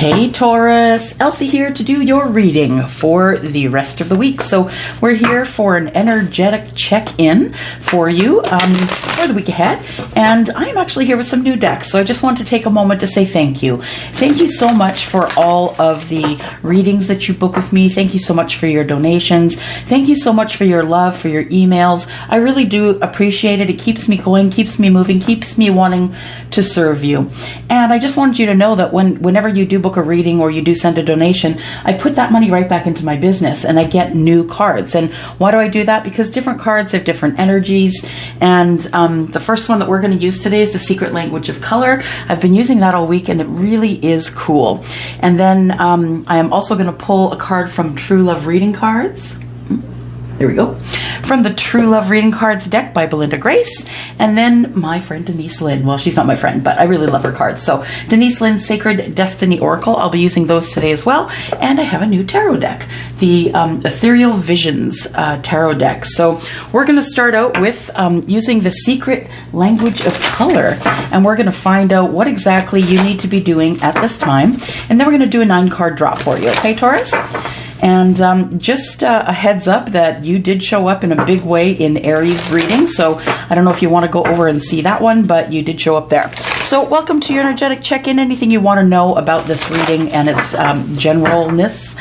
Hey Taurus, Elsie here to do your reading for the rest of the week. So we're here for an energetic check-in for you for the week ahead. And I'm actually here with some new decks. So I just want to take a moment to say thank you. Thank you so much for all of the readings that you book with me. Thank you so much for your donations. Thank you so much for your love, for your emails. I really do appreciate it. It keeps me going, keeps me moving, keeps me wanting to serve you. And I just wanted you to know that whenever you do book a reading or you do send a donation, I put that money right back into my business and I get new cards. And why do I do that? Because different cards have different energies. And the first one that we're going to use today is the Secret Language of Color. I've been using that all week and it really is cool. And then I am also going to pull a card from True Love Reading Cards. There we go. From the True Love Reading Cards deck by Belinda Grace. And then my friend Denise Lynn. Well, she's not my friend, but I really love her cards. So Denise Lynn's Sacred Destiny Oracle. I'll be using those today as well. And I have a new tarot deck, the Ethereal Visions tarot deck. So we're going to start out with using the Secret Language of Color. And we're going to find out what exactly you need to be doing at this time. And then we're going to do a 9-card draw for you. Okay, Taurus? And just a heads up that you did show up in a big way in Aries reading. So I don't know if you want to go over and see that one, but you did show up there. So welcome to your energetic check-in. Anything you want to know about this reading and its generalness,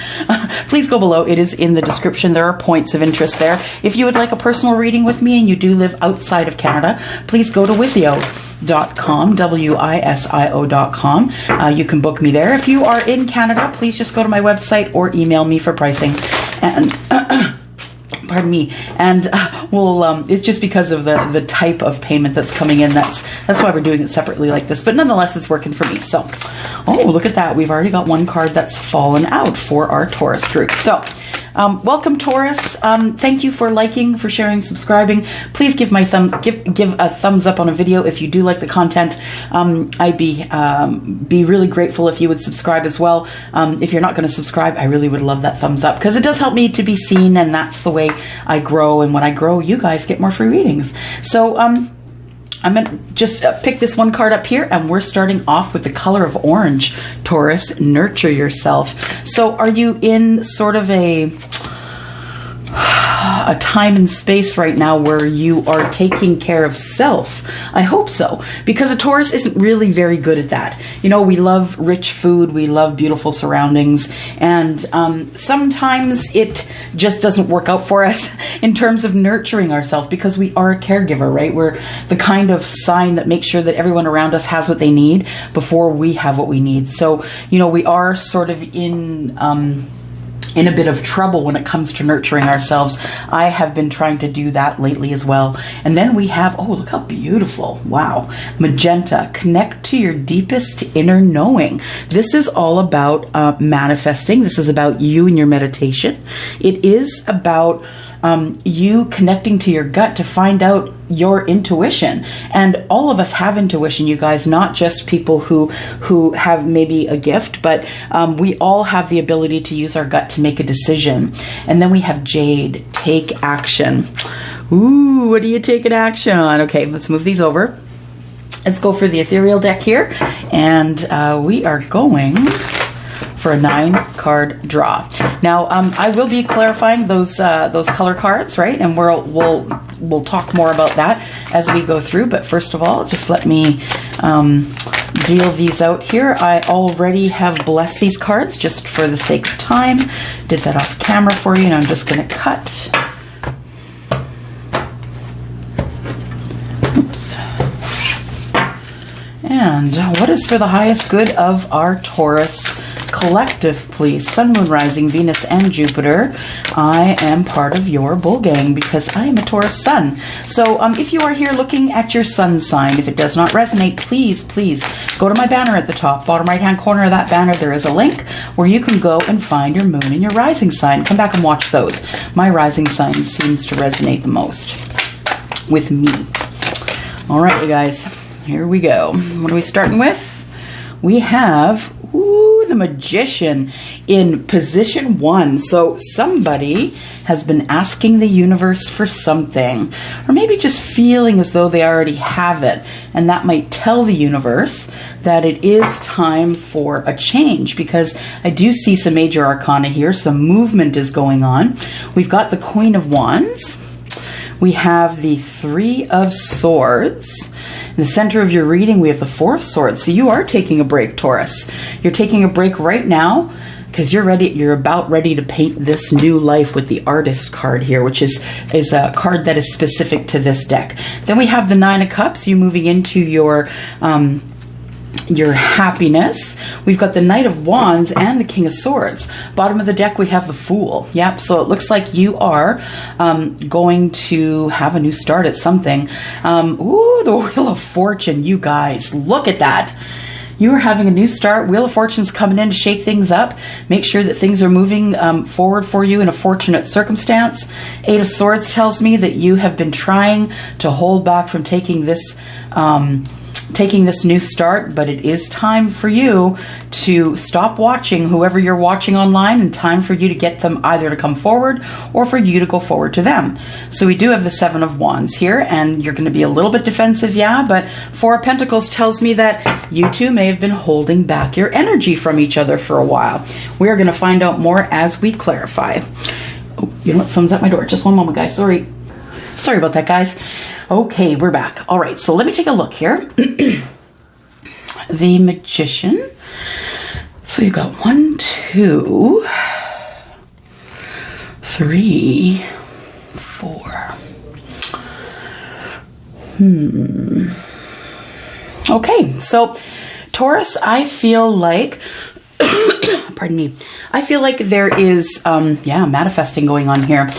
please go below. It is in the description. There are points of interest there. If you would like a personal reading with me and you do live outside of Canada, please go to WISIO.com, WISIO.com. You can book me there. If you are in Canada, please just go to my website or email me for pricing. And pardon me, and it's just because of the type of payment that's coming in. That's why we're doing it separately like this, but nonetheless it's working for me. So oh, look at that, we've already got one card that's fallen out for our Taurus group. So welcome Taurus. Thank you for liking, for sharing, subscribing. Please give a thumbs up on a video if you do like the content. I'd be really grateful if you would subscribe as well. If you're not going to subscribe, I really would love that thumbs up because it does help me to be seen, and that's the way I grow. And when I grow, you guys get more free readings. So I'm going to just pick this one card up here, and we're starting off with the color of orange. Taurus, nurture yourself. So are you in sort of a time and space right now where you are taking care of self? I hope so, because a Taurus isn't really very good at that. You know, we love rich food, we love beautiful surroundings, and sometimes it just doesn't work out for us in terms of nurturing ourselves, because we are a caregiver, right? We're the kind of sign that makes sure that everyone around us has what they need before we have what we need. So, you know, we are sort of in a bit of trouble when it comes to nurturing ourselves. I have been trying to do that lately as well. And then we have, oh, look how beautiful. Wow. Magenta, connect to your deepest inner knowing. This is all about manifesting. This is about you and your meditation. It is about you connecting to your gut to find out your intuition. And all of us have intuition, you guys, not just people who have maybe a gift, but we all have the ability to use our gut to make a decision. And then we have Jade, take action. Ooh, what are you taking action on? Okay, let's move these over. Let's go for the ethereal deck here. And we are going for a 9-card draw. Now, I will be clarifying those color cards, right? And we'll talk more about that as we go through. But first of all, just let me deal these out here. I already have blessed these cards just for the sake of time. Did that off camera for you, and I'm just going to cut. Oops. And what is for the highest good of our Taurus collective, please? Sun, Moon, Rising, Venus, and Jupiter. I am part of your bull gang because I am a Taurus sun. So if you are here looking at your sun sign, if it does not resonate, please go to my banner at the top, bottom right-hand corner of that banner. There is a link where you can go and find your moon and your rising sign. Come back and watch those. My rising sign seems to resonate the most with me. All right, you guys, here we go. What are we starting with? We have, Ooh, the Magician in position 1. So somebody has been asking the universe for something, or maybe just feeling as though they already have it. And that might tell the universe that it is time for a change, because I do see some major arcana here. Some movement is going on. We've got the Queen of Wands. We have the Three of Swords. In the center of your reading, we have the Four of Swords. So you are taking a break, Taurus. You're taking a break right now because you're about ready to paint this new life with the Artist card here, which is a card that is specific to this deck. Then we have the Nine of Cups, you moving into your happiness. We've got the Knight of Wands and the King of Swords. Bottom of the deck, we have the Fool. Yep, so it looks like you are going to have a new start at something. Ooh, the Wheel of Fortune, you guys, look at that. You are having a new start. Wheel of Fortune's coming in to shake things up. Make sure that things are moving forward for you in a fortunate circumstance. Eight of Swords tells me that you have been trying to hold back from taking this new start, but it is time for you to stop watching whoever you're watching online, and time for you to get them either to come forward or for you to go forward to them. So we do have the Seven of Wands here, and you're going to be a little bit defensive, yeah, but Four of Pentacles tells me that you two may have been holding back your energy from each other for a while. We are going to find out more as we clarify. Oh, you know what? Someone's at my door. Just one moment, guys. Sorry about that, guys. Okay, we're back. All right, so let me take a look here. The Magician. So you've got 1, 2, 3, 4. Okay, so Taurus, I feel like, pardon me, I feel like there is, manifesting going on here.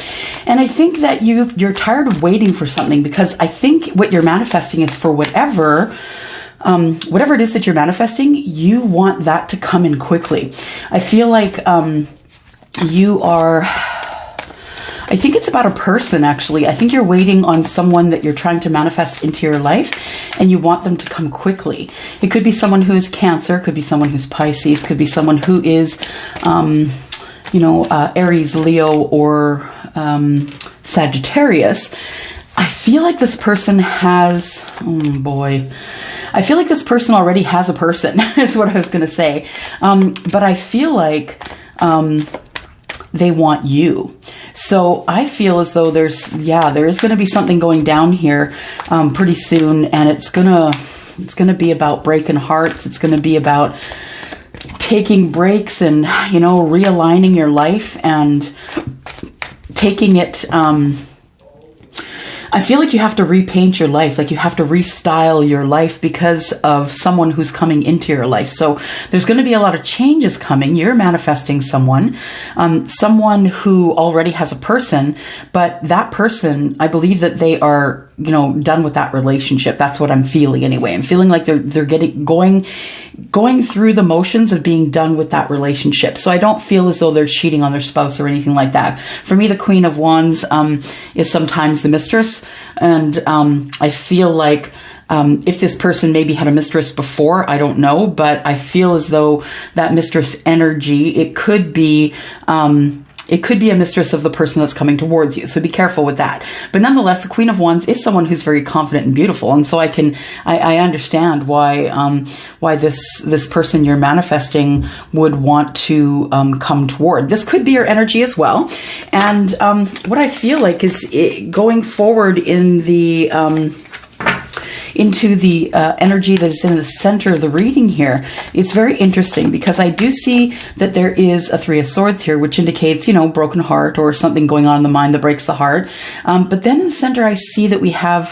And I think that you're tired of waiting for something, because I think what you're manifesting is for whatever it is that you're manifesting, you want that to come in quickly. I feel like I think it's about a person, actually. I think you're waiting on someone that you're trying to manifest into your life, and you want them to come quickly. It could be someone who is Cancer, could be someone who's Pisces, could be someone who is, Aries, Leo, or Sagittarius. I feel like this person has, I feel like this person already has a person, is what I was going to say. But I feel like they want you. So I feel as though there is going to be something going down here pretty soon, and it's gonna be about breaking hearts. It's going to be about taking breaks and, realigning your life and taking it. I feel like you have to repaint your life, like you have to restyle your life because of someone who's coming into your life. So there's going to be a lot of changes coming. You're manifesting someone who already has a person, but that person, I believe that they are, done with that relationship. That's what I'm feeling anyway. I'm feeling like they're going through the motions of being done with that relationship. So I don't feel as though they're cheating on their spouse or anything like that. For me, the Queen of Wands is sometimes the mistress. And I feel like if this person maybe had a mistress before, I don't know, but I feel as though that mistress energy, it could be a mistress of the person that's coming towards you. So be careful with that. But nonetheless, the Queen of Wands is someone who's very confident and beautiful. And so I understand why this person you're manifesting would want to come toward. This could be your energy as well. And what I feel like is going forward in the into the energy that is in the center of the reading here, it's very interesting because I do see that there is a Three of Swords here, which indicates, broken heart or something going on in the mind that breaks the heart. But then in the center, I see that we have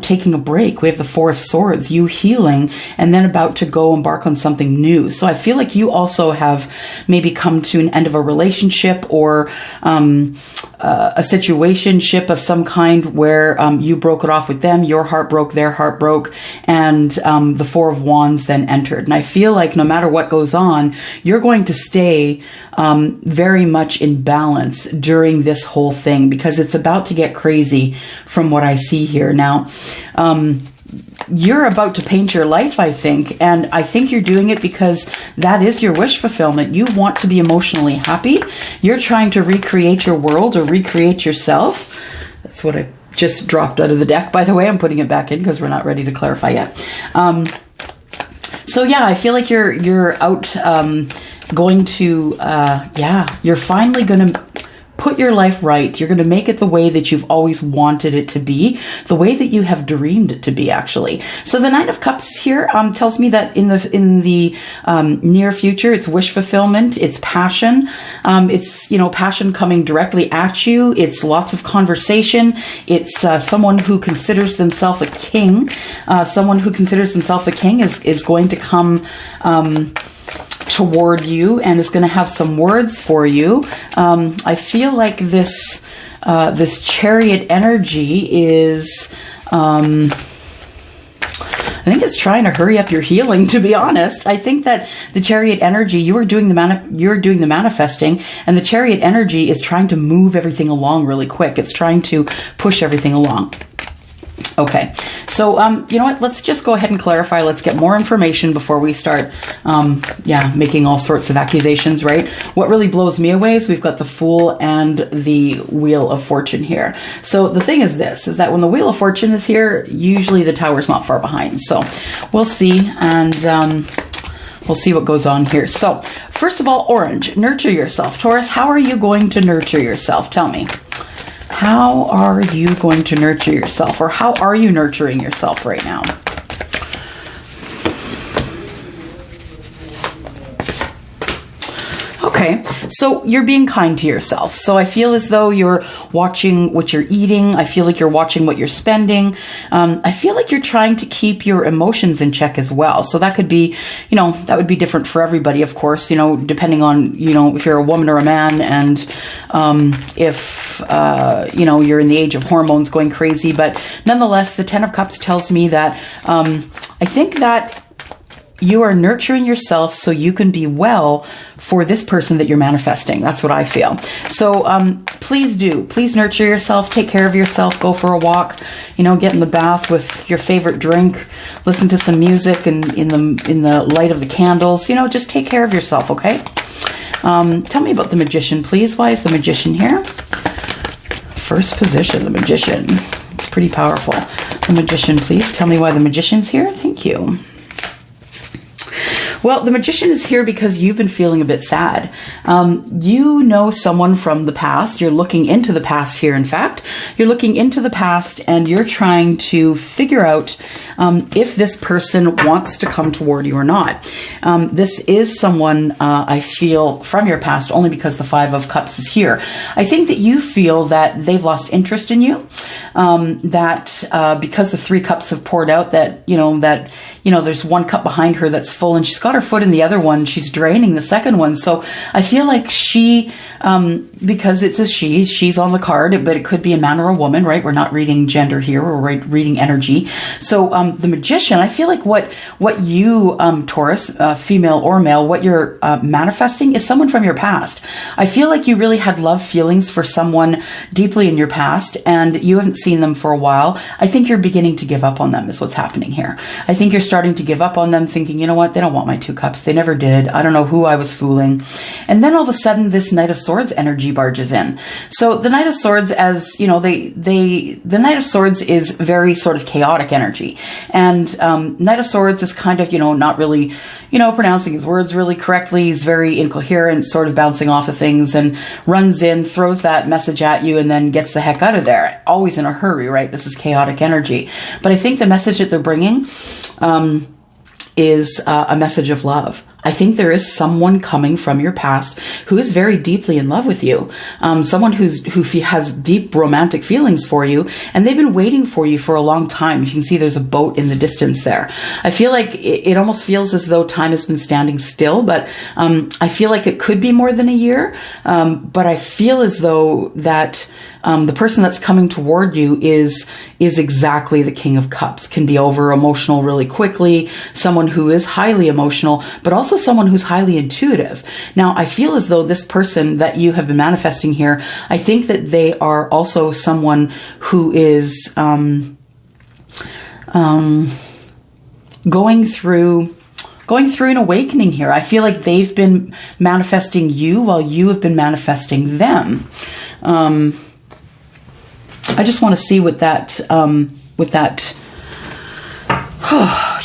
taking a break. We have the Four of Swords, you healing, and then about to go embark on something new. So I feel like you also have maybe come to an end of a relationship or a situationship of some kind where you broke it off with them, your heart broke, their heart broke, and the Four of Wands then entered. And I feel like no matter what goes on, you're going to stay very much in balance during this whole thing, because it's about to get crazy from what I see here. Now, you're about to paint your life, I think. And I think you're doing it because that is your wish fulfillment. You want to be emotionally happy. You're trying to recreate your world or recreate yourself. That's what I just dropped out of the deck, by the way. I'm putting it back in because we're not ready to clarify yet. So yeah, I feel like you're out going to, you're finally going to put your life right. You're going to make it the way that you've always wanted it to be, the way that you have dreamed it to be, actually. So the Nine of Cups here tells me that in the near future, it's wish fulfillment, it's passion, it's, you know, passion coming directly at you. It's lots of conversation. It's someone who considers themselves a king. Someone who considers themselves a king is going to come toward you and is going to have some words for you. I feel like this Chariot energy is, I think it's trying to hurry up your healing, to be honest. I think that the Chariot energy, you're doing the manifesting, and the Chariot energy is trying to move everything along really quick. It's trying to push everything along. Okay, so you know what? Let's just go ahead and clarify. Let's get more information before we start, making all sorts of accusations, right? What really blows me away is we've got the Fool and the Wheel of Fortune here. So the thing is this, is that when the Wheel of Fortune is here, usually the Tower's not far behind. So we'll see, and we'll see what goes on here. So first of all, Orange, nurture yourself. Taurus, how are you going to nurture yourself? Tell me. How are you going to nurture yourself, or how are you nurturing yourself right now? Okay, so you're being kind to yourself. So I feel as though you're watching what you're eating. I feel like you're watching what you're spending. I feel like you're trying to keep your emotions in check as well. So that could be, you know, that would be different for everybody, of course, you know, depending on, you know, if you're a woman or a man, and if, you know, you're in the age of hormones going crazy. But nonetheless, the Ten of Cups tells me that I think that you are nurturing yourself so you can be well for this person that you're manifesting. That's what I feel. So please nurture yourself, take care of yourself, go for a walk, you know, get in the bath with your favorite drink, listen to some music, and in the light of the candles, you know, just take care of yourself, okay? Tell me about the Magician, please. Why is the Magician here? First position, the Magician. It's pretty powerful. The Magician, please. Tell me why the Magician's here. Thank you. Well, the Magician is here because you've been feeling a bit sad. You know someone from the past. You're looking into the past here, in fact. You're looking into the past and you're trying to figure out if this person wants to come toward you or not. This is someone, I feel, from your past, only because the Five of Cups is here. I think that you feel that they've lost interest in you, that because the Three Cups have poured out, that, you know, there's one cup behind her that's full and she's got her foot in the other one. She's draining the second one. So I feel like she, because it's a she's on the card, but it could be a man or a woman, right? We're not reading gender here. We're reading energy. So the Magician, I feel like what you, Taurus, female or male, what you're manifesting is someone from your past. I feel like you really had love feelings for someone deeply in your past and you haven't seen them for a while. I think you're beginning to give up on them is what's happening here. I think you're starting to give up on them, thinking, you know what, they don't want my Two Cups. They never did. I don't know who I was fooling. And then all of a sudden, this Knight of Swords energy barges in. So the Knight of Swords, as you know, the Knight of Swords is very sort of chaotic energy. And Knight of Swords is kind of, you know, not really, you know, pronouncing his words really correctly. He's very incoherent, sort of bouncing off of things, and runs in, throws that message at you, and then gets the heck out of there. Always in a hurry, right? This is chaotic energy. But I think the message that they're bringing is a message of love. I think there is someone coming from your past who is very deeply in love with you. Someone who has deep romantic feelings for you, and they've been waiting for you for a long time. You can see there's a boat in the distance there. I feel like it almost feels as though time has been standing still, but I feel like it could be more than a year. But I feel as though that the person that's coming toward you is exactly the King of Cups, can be over emotional really quickly, someone who is highly emotional, but also someone who's highly intuitive. Now, I feel as though this person that you have been manifesting here, I think that they are also someone who is, going through an awakening here. I feel like they've been manifesting you while you have been manifesting them. I just want to see what that,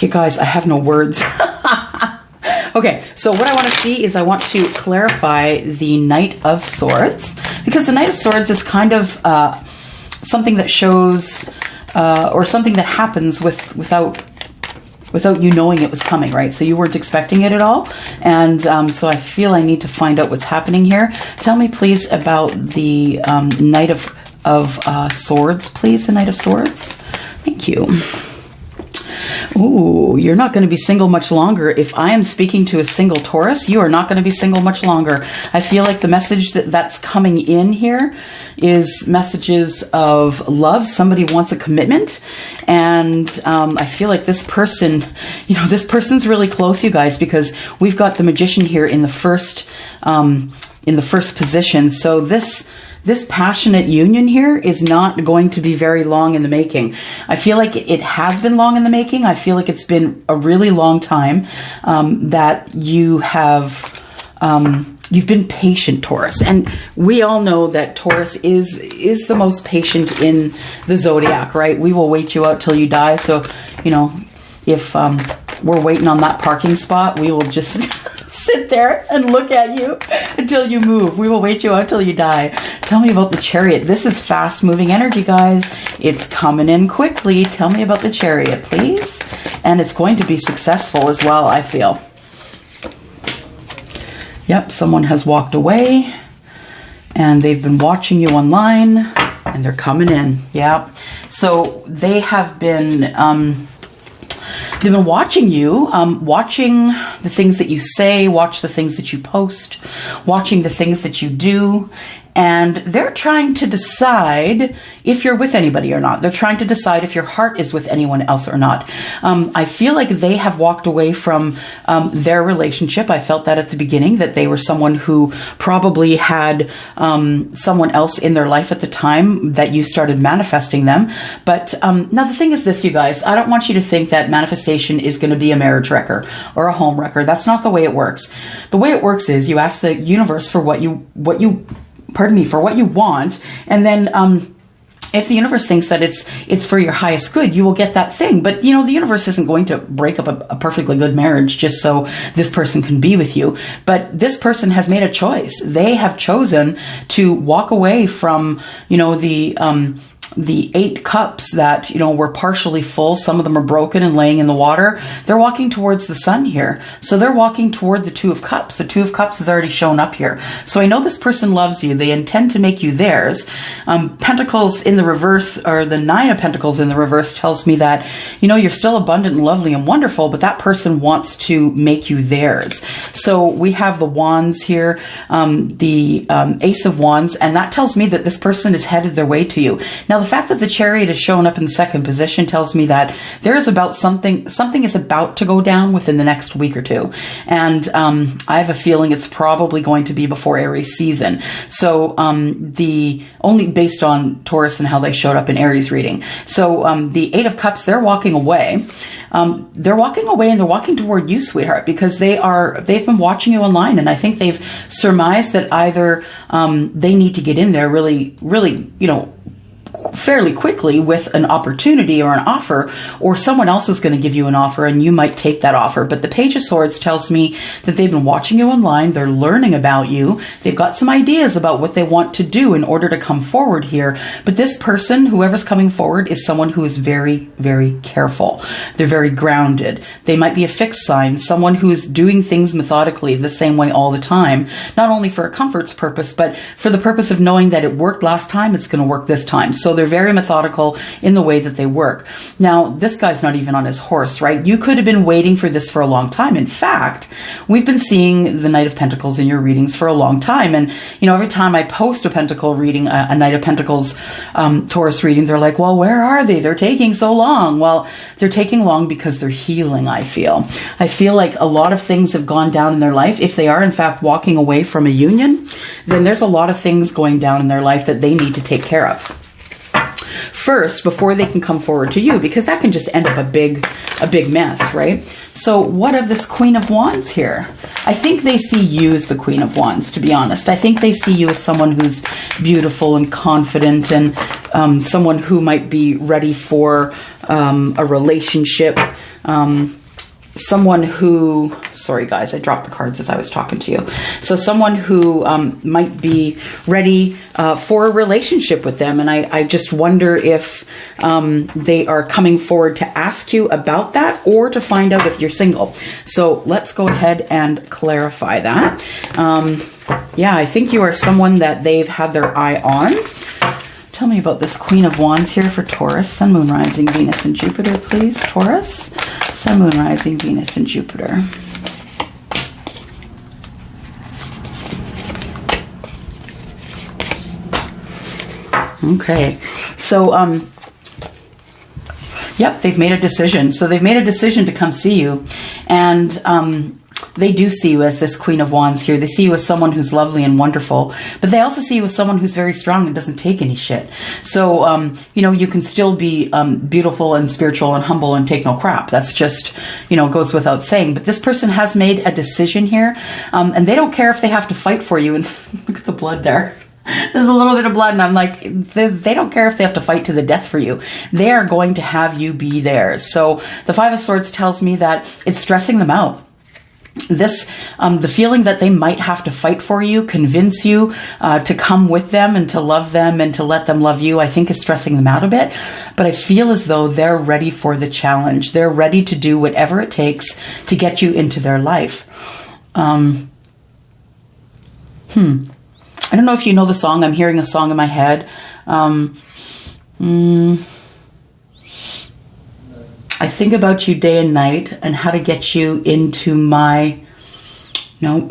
you guys, I have no words. Okay, so what I want to see is I want to clarify the Knight of Swords, because the Knight of Swords is kind of something that shows, or something that happens without you knowing it was coming, right? So you weren't expecting it at all. And so I feel I need to find out what's happening here. Tell me, please, about the Knight of Swords, please, the Knight of Swords. Thank you. Ooh, you're not going to be single much longer. If I am speaking to a single Taurus, you are not going to be single much longer. I feel like the message that's coming in here is messages of love. Somebody wants a commitment. And I feel like this person, this person's really close, you guys, because we've got the Magician here in the first position. So this passionate union here is not going to be very long in the making. I feel like it has been long in the making. I feel like it's been a really long time that you have, you've been patient, Taurus. And we all know that Taurus is the most patient in the zodiac, right? We will wait you out till you die. So, if we're waiting on that parking spot, we will just sit there and look at you until you move. We will wait you out till you die. Tell me about the Chariot. This is fast moving energy, guys. It's coming in quickly. Tell me about the Chariot, please. And it's going to be successful as well, I feel. Yep, someone has walked away and they've been watching you online and they're coming in. Yeah. So they have been they've been watching you, watching the things that you say, watch the things that you post, watching the things that you do, and they're trying to decide if you're with anybody or not. They're trying to decide if your heart is with anyone else or not. I feel like they have walked away from their relationship. I felt that at the beginning, that they were someone who probably had someone else in their life at the time that you started manifesting them. But now the thing is this, you guys, I don't want you to think that manifestation is going to be a marriage wrecker or a home wrecker. That's not the way it works. The way it works is you ask the universe for what you want, and then if the universe thinks that it's for your highest good, you will get that thing. But the universe isn't going to break up a perfectly good marriage just so this person can be with you. But this person has made a choice. They have chosen to walk away from the 8 cups that, were partially full. Some of them are broken and laying in the water. They're walking towards the sun here. So they're walking toward the 2 of Cups. The 2 of Cups has already shown up here. So I know this person loves you. They intend to make you theirs. Pentacles in the reverse, or the 9 of Pentacles in the reverse, tells me that, you're still abundant and lovely and wonderful, but that person wants to make you theirs. So we have the Wands here, the Ace of Wands, and that tells me that this person is headed their way to you. Now, the fact that the Chariot is shown up in the 2nd position tells me that there is about something is about to go down within the next week or 2. And I have a feeling it's probably going to be before Aries season. So the only based on Taurus and how they showed up in Aries reading. So the 8 of Cups, they're walking away. They're walking away and they're walking toward you, sweetheart, because they've been watching you online, and I think they've surmised that either they need to get in there really, fairly quickly with an opportunity or an offer, or someone else is going to give you an offer and you might take that offer. But the Page of Swords tells me that they've been watching you online. They're learning about you. They've got some ideas about what they want to do in order to come forward here. But this person, whoever's coming forward, is someone who is very, very careful. They're very grounded. They might be a fixed sign, someone who's doing things methodically the same way all the time, not only for a comfort's purpose, but for the purpose of knowing that it worked last time, it's going to work this time. So they're very methodical in the way that they work. Now, this guy's not even on his horse, right? You could have been waiting for this for a long time. In fact, we've been seeing the Knight of Pentacles in your readings for a long time. And, every time I post a Pentacle reading, a Knight of Pentacles Taurus reading, they're like, well, where are they? They're taking so long. Well, they're taking long because they're healing, I feel. I feel like a lot of things have gone down in their life. If they are, in fact, walking away from a union, then there's a lot of things going down in their life that they need to take care of. first before they can come forward to you, because that can just end up a big mess, right? So what of this Queen of Wands here? I think they see you as the Queen of Wands, to be honest. I think they see you as someone who's beautiful and confident, and someone who might be ready for a relationship. Someone who, sorry guys, I dropped the cards as I was talking to you. So someone who might be ready for a relationship with them. And I just wonder if they are coming forward to ask you about that, or to find out if you're single. So let's go ahead and clarify that. Yeah, I think you are someone that they've had their eye on. Tell me about this Queen of Wands here for Taurus, Sun, Moon, Rising, Venus, and Jupiter, please. Taurus, Sun, Moon, Rising, Venus, and Jupiter. Okay, so, yep, they've made a decision. So they've made a decision to come see you, and they do see you as this Queen of Wands here. They see you as someone who's lovely and wonderful, but they also see you as someone who's very strong and doesn't take any shit. So, you know, you can still be beautiful and spiritual and humble and take no crap. That's just, you know, goes without saying. But this person has made a decision here, and they don't care if they have to fight for you. And look at the blood there. There's a little bit of blood, and I'm like, they don't care if they have to fight to the death for you. They are going to have you be theirs. So the Five of Swords tells me that it's stressing them out. This, the feeling that they might have to fight for you, convince you to come with them and to love them and to let them love you, I think is stressing them out a bit. But I feel as though they're ready for the challenge. They're ready to do whatever it takes to get you into their life. I don't know if you know the song. I'm hearing a song in my head. I think about you day and night, and how to get you into my, no,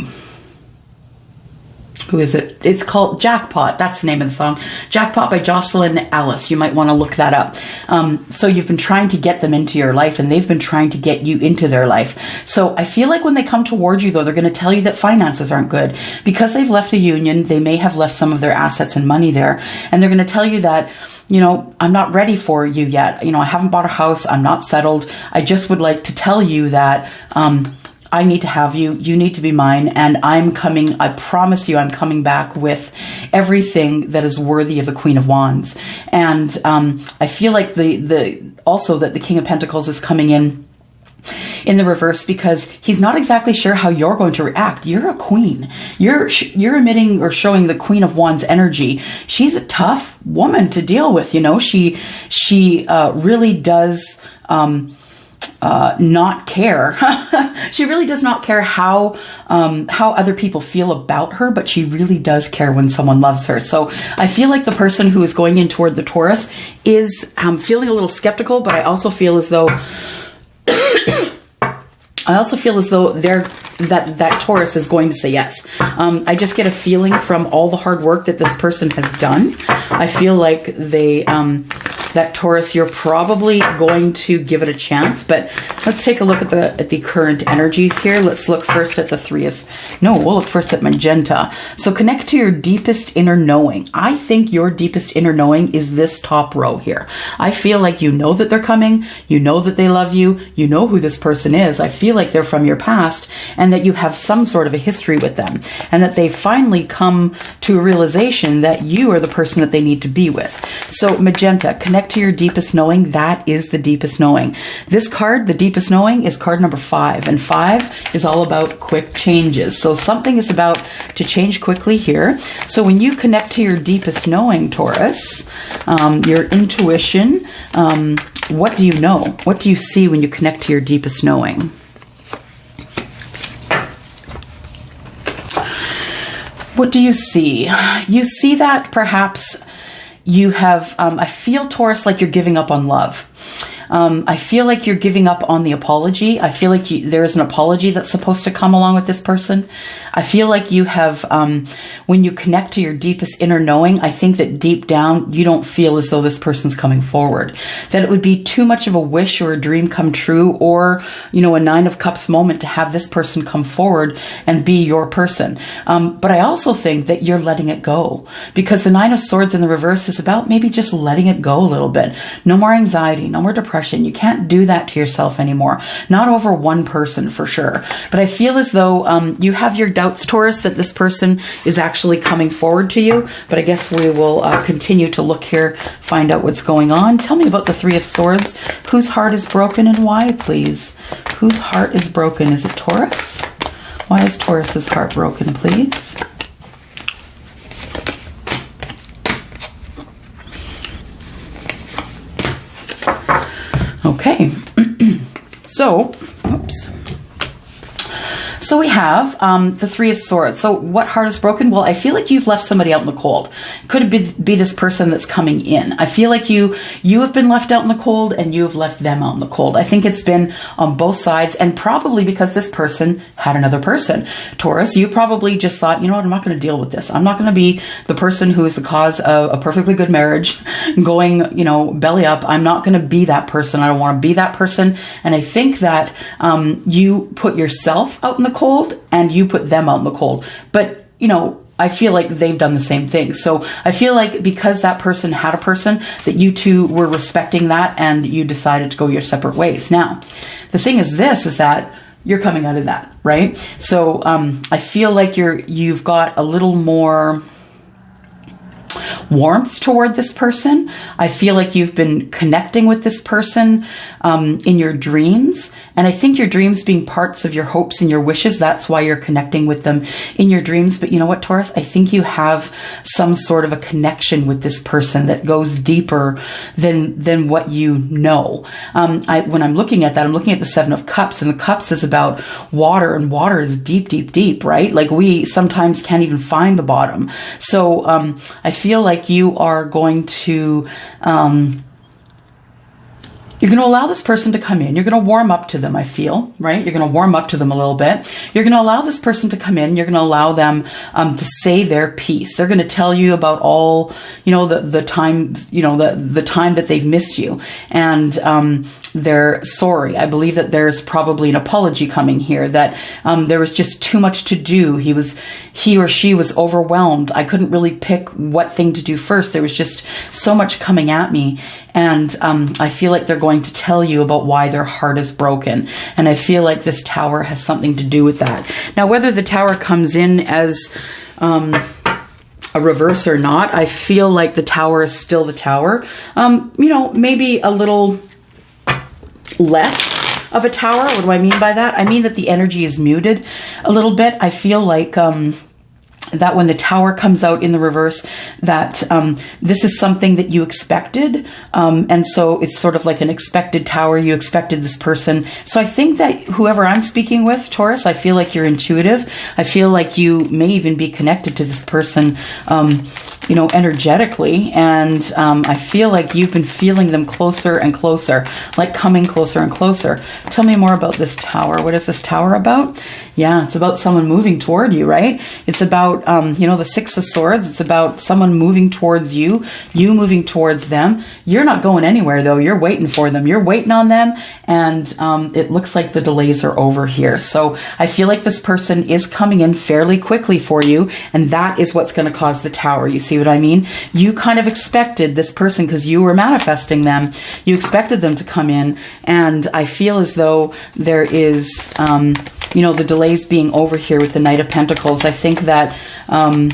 who is it? It's called Jackpot. That's the name of the song. Jackpot by Jocelyn Alice. You might want to look that up. So you've been trying to get them into your life, and they've been trying to get you into their life. So I feel like when they come towards you, though, they're going to tell you that finances aren't good. Because they've left a union, they may have left some of their assets and money there. And they're going to tell you that, you know, I'm not ready for you yet. You know, I haven't bought a house. I'm not settled. I just would like to tell you that, I need to have you. You need to be mine. And I'm coming. I promise you, I'm coming back with everything that is worthy of the Queen of Wands. And I feel like also that the King of Pentacles is coming in the reverse, because he's not exactly sure how you're going to react. You're a queen. You're emitting or showing the Queen of Wands energy. She's a tough woman to deal with. You know, she really does not care. She really does not care how other people feel about her, but she really does care when someone loves her. So I feel like the person who is going in toward the Taurus is feeling a little skeptical, but I also feel as though that Taurus is going to say yes. I just get a feeling from all the hard work that this person has done. I feel like that Taurus, you're probably going to give it a chance. But let's take a look at the current energies here. Let's look first at we'll look first at magenta. So connect to your deepest inner knowing. I think your deepest inner knowing is this top row here. I feel like you know that they're coming. You know that they love you. You know who this person is. I feel like they're from your past, and that you have some sort of a history with them, and that they finally come to a realization that you are the person that they need to be with. So magenta, connect to your deepest knowing. That is the deepest knowing. This card, the deepest knowing, is card number 5, and 5 is all about quick changes. So something is about to change quickly here. So when you connect to your deepest knowing, Taurus, your intuition, what do you know? What do you see when you connect to your deepest knowing? What do you see? You see that perhaps you have, I feel, Taurus, like you're giving up on love. I feel like you're giving up on the apology. I feel like there is an apology that's supposed to come along with this person. I feel like you have, when you connect to your deepest inner knowing, I think that deep down, you don't feel as though this person's coming forward. That it would be too much of a wish or a dream come true, or, you know, a Nine of Cups moment to have this person come forward and be your person. But I also think that you're letting it go, because the Nine of Swords in the reverse is about maybe just letting it go a little bit. No more anxiety, no more depression. You can't do that to yourself anymore. Not over one person for sure. But I feel as though you have your doubts, Taurus, that this person is actually coming forward to you. But I guess we will continue to look here, find out what's going on. Tell me about the Three of Swords. Whose heart is broken and why, please? Whose heart is broken? Is it Taurus? Why is Taurus's heart broken, please? Okay, so, oops. So we have the Three of Swords. So what heart is broken? Well, I feel like you've left somebody out in the cold. Could it be this person that's coming in? I feel like you have been left out in the cold and you have left them out in the cold. I think it's been on both sides, and probably because this person had another person. Taurus, you probably just thought, you know what, I'm not going to deal with this. I'm not going to be the person who is the cause of a perfectly good marriage going, you know, belly up. I'm not going to be that person. I don't want to be that person. And I think that you put yourself out in the cold and you put them out in the cold. But, you know, I feel like they've done the same thing. So I feel like because that person had a person, that you two were respecting that and you decided to go your separate ways. Now, the thing is this, is that you're coming out of that, right? So I feel like you've got a little more warmth toward this person. I feel like you've been connecting with this person in your dreams. And I think your dreams being parts of your hopes and your wishes, that's why you're connecting with them in your dreams. But you know what, Taurus? I think you have some sort of a connection with this person that goes deeper than what you know. When I'm looking at that, I'm looking at the Seven of Cups, and the Cups is about water, and water is deep, deep, deep, right? Like we sometimes can't even find the bottom. So I feel like you are going to you're going to allow this person to come in. You're going to warm up to them, I feel, right? You're going to warm up to them a little bit. You're going to allow this person to come in. You're going to allow them to say their piece. They're going to tell you about all, you know, the time, you know, the time that they've missed you. And they're sorry. I believe that there's probably an apology coming here, that there was just too much to do. He or she was overwhelmed. I couldn't really pick what thing to do first. There was just so much coming at me. And I feel like they're going to tell you about why their heart is broken. And I feel like this Tower has something to do with that. Now, whether the Tower comes in as a reverse or not, I feel like the Tower is still the Tower. You know, maybe a little less of a Tower. What do I mean by that? I mean that the energy is muted a little bit. I feel like that when the Tower comes out in the reverse, that this is something that you expected. And so it's sort of like an expected Tower. You expected this person. So I think that whoever I'm speaking with, Taurus, I feel like you're intuitive. I feel like you may even be connected to this person, you know, energetically. And I feel like you've been feeling them closer and closer, like coming closer and closer. Tell me more about this Tower. What is this Tower about? Yeah, it's about someone moving toward you, right? It's about, you know, the Six of Swords. It's about someone moving towards you, you moving towards them. You're not going anywhere, though. You're waiting for them. You're waiting on them. And it looks like the delays are over here. So I feel like this person is coming in fairly quickly for you. And that is what's going to cause the Tower. You see what I mean? You kind of expected this person, because you were manifesting them. You expected them to come in. And I feel as though there is, you know, the delays being over here with the Knight of Pentacles. I think that I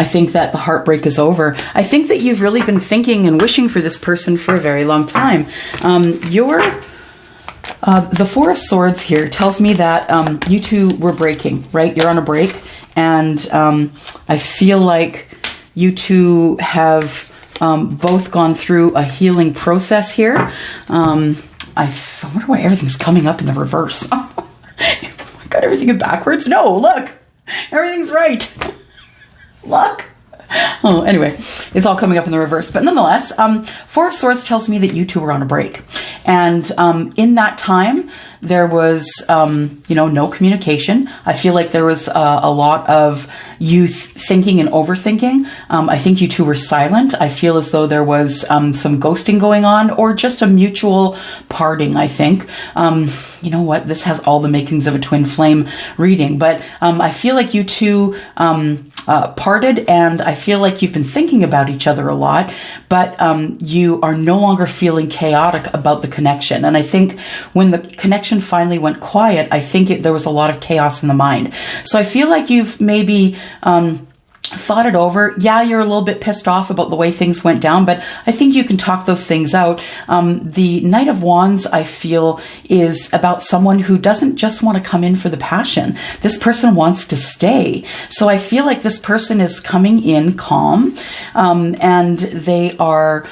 think that the heartbreak is over. I think that you've really been thinking and wishing for this person for a very long time. The Four of Swords here tells me that you two were breaking, right? You're on a break. And I feel like you two have both gone through a healing process here. I wonder why everything's coming up in the reverse. Oh my God, everything in backwards? No, look, everything's right. Look, Oh, anyway, it's all coming up in the reverse. But nonetheless, Four of Swords tells me that you two were on a break. And in that time, there was, no communication. I feel like there was a lot of you thinking and overthinking. I think you two were silent. I feel as though there was some ghosting going on, or just a mutual parting, I think. You know what? This has all the makings of a twin flame reading. But I feel like you two parted, and I feel like you've been thinking about each other a lot, but you are no longer feeling chaotic about the connection. And I think when the connection finally went quiet, I think there was a lot of chaos in the mind. So I feel like you've maybe thought it over. Yeah, you're a little bit pissed off about the way things went down, but I think you can talk those things out. The Knight of Wands, I feel, is about someone who doesn't just want to come in for the passion. This person wants to stay. So I feel like this person is coming in calm, and they are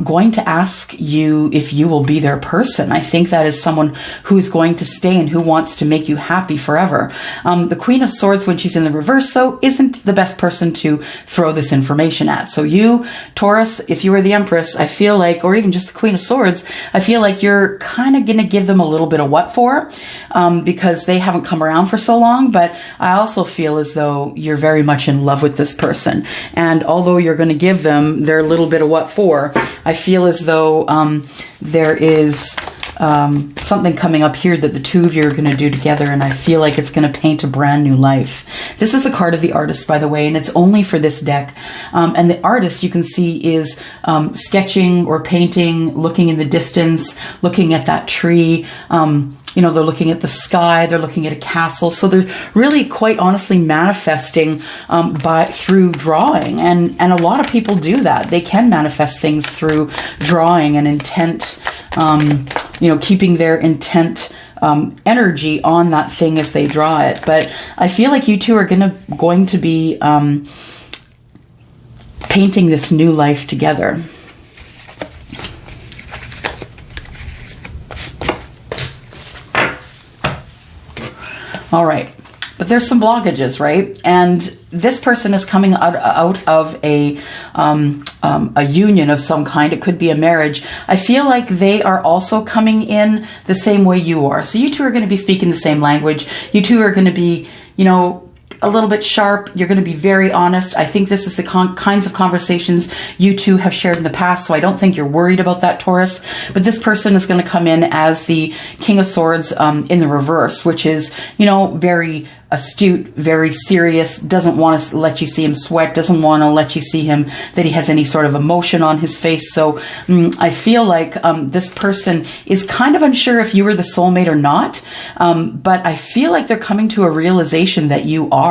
going to ask you if you will be their person. I think that is someone who is going to stay and who wants to make you happy forever. The Queen of Swords, when she's in the reverse, though, isn't the best person to throw this information at. So you, Taurus, if you were the Empress, I feel like, or even just the Queen of Swords, I feel like you're kind of going to give them a little bit of what for, because they haven't come around for so long. But I also feel as though you're very much in love with this person. And although you're going to give them their little bit of what for, I feel as though there is something coming up here that the two of you are going to do together, and I feel like it's going to paint a brand new life. This is the card of the Artist, by the way, and it's only for this deck. And the Artist, you can see, is sketching or painting, looking in the distance, looking at that tree. They're looking at the sky, they're looking at a castle. So they're really, quite honestly, manifesting through drawing. And a lot of people do that. They can manifest things through drawing and intent, keeping their intent energy on that thing as they draw it. But I feel like you two are going to be painting this new life together. All right, but there's some blockages, right? And this person is coming out of a union of some kind. It could be a marriage. I feel like they are also coming in the same way you are. So you two are going to be speaking the same language. You two are going to be, a little bit sharp. You're going to be very honest. I think this is the kinds of conversations you two have shared in the past, so I don't think you're worried about that, Taurus. But this person is going to come in as the King of Swords in the reverse, which is, very astute, very serious, doesn't want to let you see him sweat, doesn't want to let you see him that he has any sort of emotion on his face. So I feel like this person is kind of unsure if you were the soulmate or not, but I feel like they're coming to a realization that you are,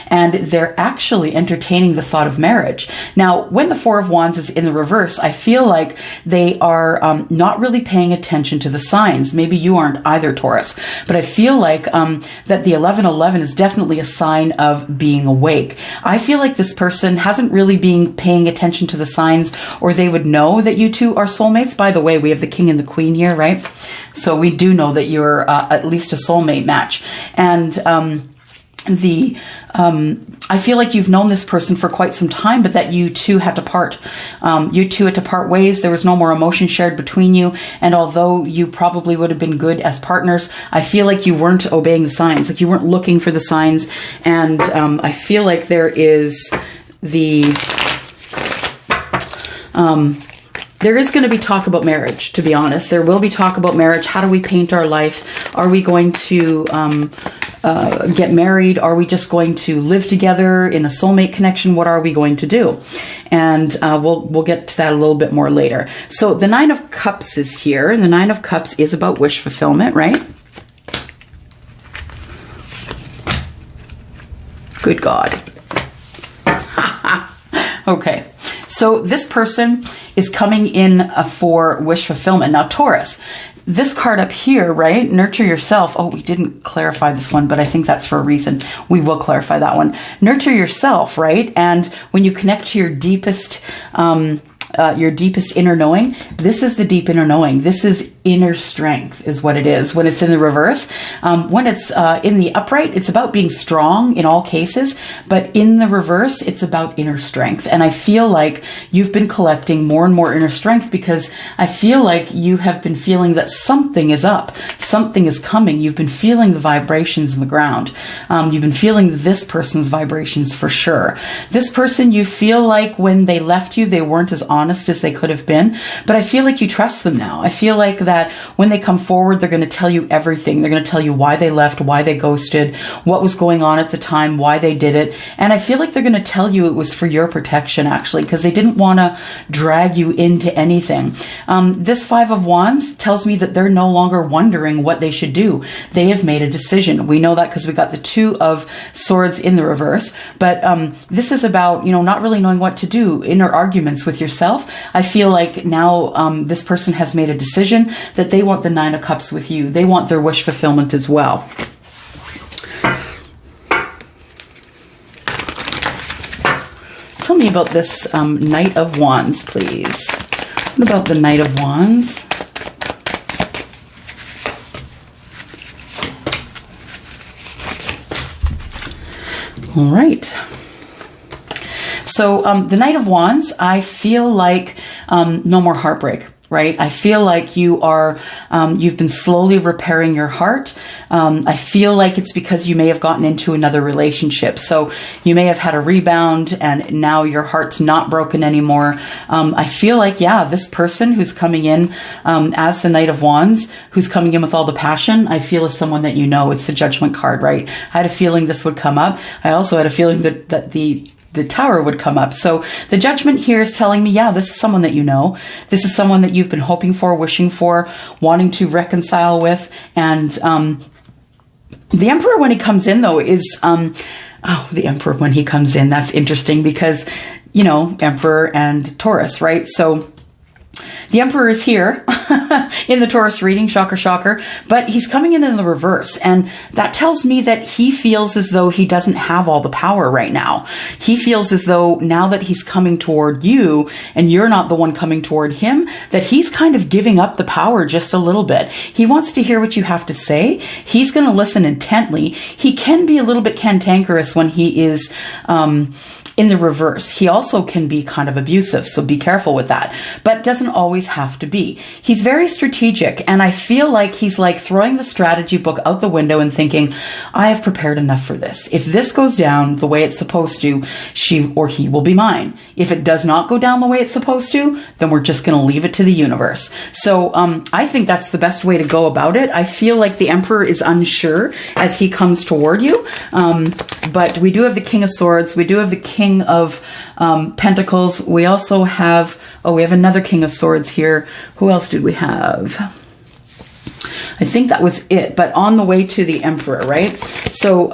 and they're actually entertaining the thought of marriage. Now, when the Four of Wands is in the reverse, I feel like they are not really paying attention to the signs. Maybe you aren't either, Taurus, but I feel like that the 1111 is definitely a sign of being awake. I feel like this person hasn't really been paying attention to the signs, or they would know that you two are soulmates. By the way, we have the King and the Queen here, right? So we do know that you're at least a soulmate match. And I feel like you've known this person for quite some time, but that you two had to part. You two had to part ways. There was no more emotion shared between you. And although you probably would have been good as partners, I feel like you weren't obeying the signs. Like you weren't looking for the signs. And I feel like there is there is going to be talk about marriage, to be honest. There will be talk about marriage. How do we paint our life? Are we going to get married? Are we just going to live together in a soulmate connection? What are we going to do? And we'll get to that a little bit more later. So the Nine of Cups is here, and the Nine of Cups is about wish fulfillment, right? Good God. Okay. So this person is coming in for wish fulfillment. Now, Taurus, this card up here, right? Nurture yourself. Oh, we didn't clarify this one, but I think that's for a reason. We will clarify that one. Nurture yourself, right? And when you connect to your deepest inner knowing, this is the deep inner knowing. This is inner strength is what it is when it's in the reverse. When it's in the upright, it's about being strong in all cases, but in the reverse, it's about inner strength. And I feel like you've been collecting more and more inner strength because I feel like you have been feeling that something is up, something is coming. You've been feeling the vibrations in the ground. You've been feeling this person's vibrations for sure. This person, you feel like when they left you, they weren't as honest as they could have been, but I feel like you trust them now. I feel like that when they come forward, they're going to tell you everything. They're going to tell you why they left, why they ghosted, what was going on at the time, why they did it. And I feel like they're going to tell you it was for your protection, actually, because they didn't want to drag you into anything. This Five of Wands tells me that they're no longer wondering what they should do. They have made a decision. We know that because we got the Two of Swords in the reverse. But this is about, not really knowing what to do, inner arguments with yourself. I feel like now this person has made a decision that they want the Nine of Cups with you. They want their wish fulfillment as well. Tell me about this Knight of Wands, please. What about the Knight of Wands? All right. So the Knight of Wands, I feel like no more heartbreak, right? I feel like you are, you've been slowly repairing your heart. I feel like it's because you may have gotten into another relationship. So you may have had a rebound and now your heart's not broken anymore. I feel like, yeah, this person who's coming in as the Knight of Wands, who's coming in with all the passion, I feel is someone that you know. It's the Judgment card, right? I had a feeling this would come up. I also had a feeling that the Tower would come up. So the Judgment here is telling me, yeah, this is someone that you know. This is someone that you've been hoping for, wishing for, wanting to reconcile with. And the Emperor, when he comes in, though, is... the Emperor, when he comes in, that's interesting because, Emperor and Taurus, right? So the Emperor is here in the Taurus reading, shocker, shocker, but he's coming in the reverse. And that tells me that he feels as though he doesn't have all the power right now. He feels as though now that he's coming toward you and you're not the one coming toward him, that he's kind of giving up the power just a little bit. He wants to hear what you have to say. He's going to listen intently. He can be a little bit cantankerous when he is in the reverse. He also can be kind of abusive, so be careful with that, but doesn't always have to be. He's very strategic, and I feel like he's like throwing the strategy book out the window and thinking, I have prepared enough for this. If this goes down the way it's supposed to, she or he will be mine. If it does not go down the way it's supposed to, then we're just going to leave it to the universe. So I think that's the best way to go about it. I feel like the Emperor is unsure as he comes toward you, but we do have the King of Swords. We do have the King of Pentacles. We also have, we have another King of Swords here. Who else did we have? I think that was it, but on the way to the Emperor, right? So,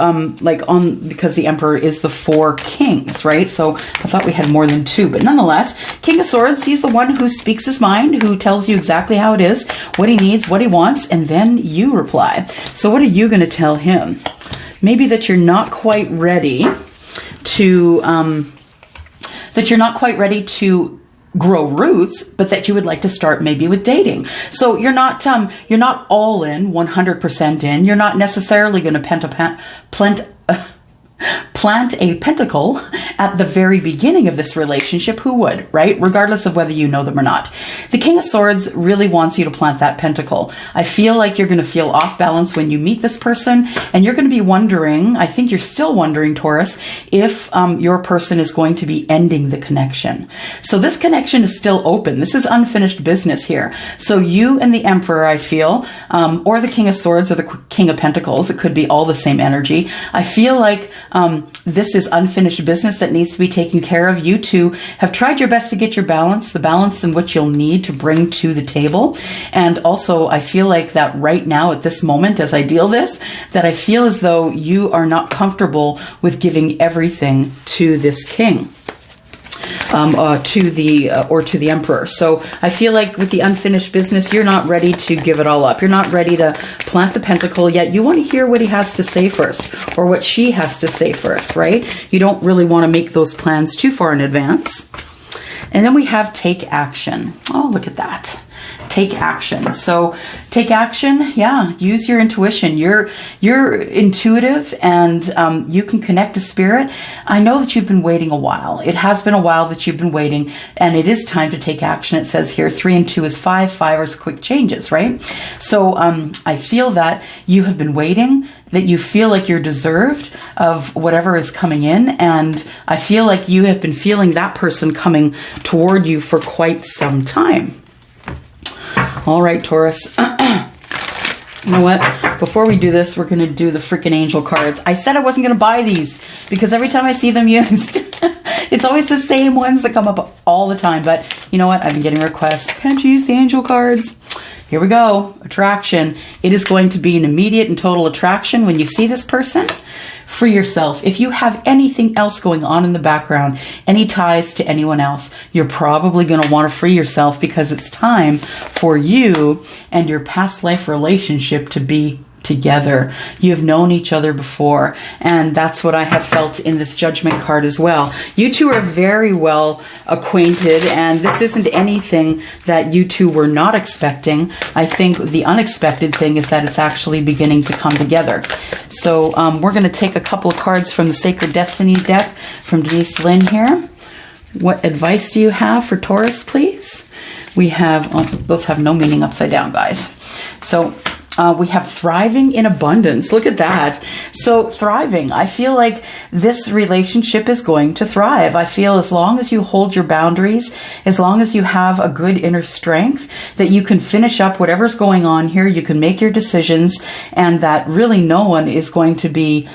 because the Emperor is the four kings, right? So I thought we had more than two, but nonetheless, King of Swords, he's the one who speaks his mind, who tells you exactly how it is, what he needs, what he wants, and then you reply. So what are you going to tell him? Maybe that you're not quite ready to, grow roots, but that you would like to start maybe with dating. So you're not all in, 100% in. You're not necessarily going to plant a pentacle at the very beginning of this relationship. Who would, right? Regardless of whether you know them or not. The King of Swords really wants you to plant that pentacle. I feel like you're going to feel off balance when you meet this person, and you're going to be wondering, I think you're still wondering, Taurus, if your person is going to be ending the connection. So this connection is still open. This is unfinished business here. So you and the Emperor, I feel, or the King of Swords or the King of Pentacles, it could be all the same energy. I feel like this is unfinished business that needs to be taken care of. You two have tried your best to get your balance, the balance in which you'll need to bring to the table. And also, I feel like that right now at this moment, as I deal this, that I feel as though you are not comfortable with giving everything to this king. To the Emperor. So I feel like with the unfinished business, you're not ready to give it all up. You're not ready to plant the pentacle yet. You want to hear what he has to say first, or what she has to say first, right? You don't really want to make those plans too far in advance. And then we have take action. Oh, look at that. take action. So take action. Yeah, use your intuition. You're intuitive, and you can connect to spirit. I know that you've been waiting a while. It has been a while that you've been waiting, and it is time to take action. It says here 3 and 2 is 5. 5 is quick changes, right? So I feel that you have been waiting, that you feel like you're deserved of whatever is coming in. And I feel like you have been feeling that person coming toward you for quite some time. All right, Taurus. You know what? Before we do this, we're going to do the freaking angel cards. I said I wasn't going to buy these because every time I see them used, it's always the same ones that come up all the time. But you know what? I've been getting requests. Can't you use the angel cards? Here we go. Attraction. It is going to be an immediate and total attraction when you see this person. Free yourself. If you have anything else going on in the background, any ties to anyone else, you're probably going to want to free yourself because it's time for you and your past life relationship to be together. You've known each other before, and that's what I have felt in this judgment card as well. You two are very well acquainted, and this isn't anything that you two were not expecting. I think the unexpected thing is that it's actually beginning to come together. So we're going to take a couple of cards from the Sacred Destiny deck from Denise Lynn here. What advice do you have for Taurus, please? We have, oh, those have no meaning upside down, guys. So we have thriving in abundance. Look at that. So thriving, I feel like this relationship is going to thrive. I feel as long as you hold your boundaries, as long as you have a good inner strength, that you can finish up whatever's going on here. You can make your decisions, and that really no one is going to be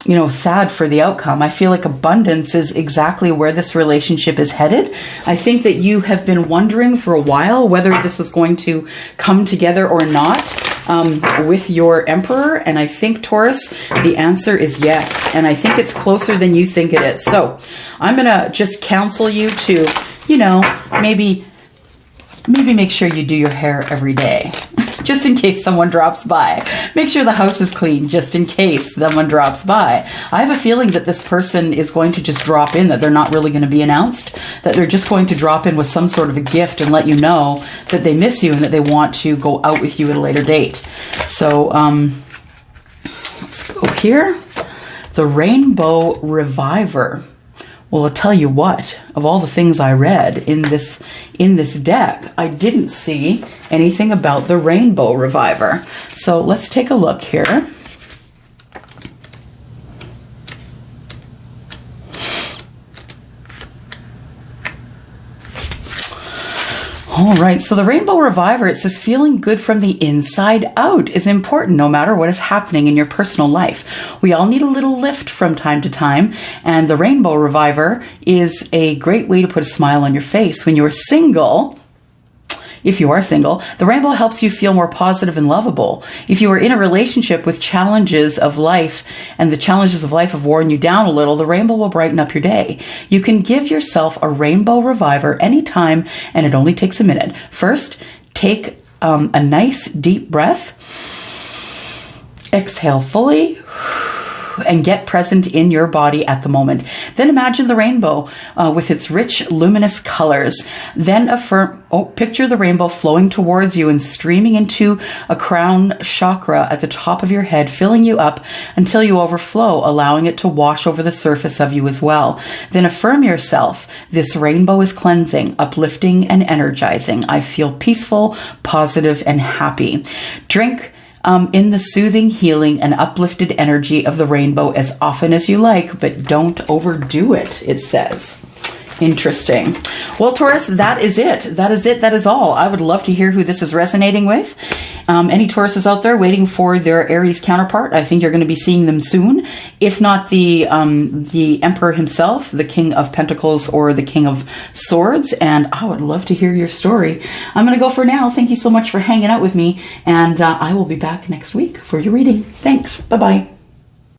you know, sad for the outcome. I feel like abundance is exactly where this relationship is headed. I think that you have been wondering for a while whether this is going to come together or not with your Emperor. And I think, Taurus, the answer is yes. And I think it's closer than you think it is. So I'm going to just counsel you to, you know, maybe make sure you do your hair every day. Just in case someone drops by. Make sure the house is clean just in case someone drops by. I have a feeling that this person is going to just drop in, that they're not really going to be announced, that they're just going to drop in with some sort of a gift and let you know that they miss you and that they want to go out with you at a later date. So let's go here. The Rainbow Reviver. Well, I'll tell you what, of all the things I read in this deck, I didn't see anything about the Rainbow Reviver. So let's take a look here. All right, so the Rainbow Reviver, it says feeling good from the inside out is important no matter what is happening in your personal life. We all need a little lift from time to time, and the Rainbow Reviver is a great way to put a smile on your face. When you're single, if you are single, the rainbow helps you feel more positive and lovable. If you are in a relationship with challenges of life and the challenges of life have worn you down a little, the rainbow will brighten up your day. You can give yourself a Rainbow Reviver anytime, and it only takes a minute. First, take a nice deep breath. Exhale fully. And get present in your body at the moment. Then imagine the rainbow with its rich, luminous colors. Then picture the rainbow flowing towards you and streaming into a crown chakra at the top of your head, filling you up until you overflow, allowing it to wash over the surface of you as well. Then affirm yourself. This rainbow is cleansing, uplifting, and energizing. I feel peaceful, positive, and happy. Drink in the soothing, healing, and uplifted energy of the rainbow as often as you like, but don't overdo it, it says. Interesting. Well, Taurus, that is it. That is it. That is all. I would love to hear who this is resonating with. Any Tauruses out there waiting for their Aries counterpart, I think you're going to be seeing them soon. If not the Emperor himself, the King of Pentacles or the King of Swords. And I would love to hear your story. I'm going to go for now. Thank you so much for hanging out with me. And I will be back next week for your reading. Thanks. Bye-bye.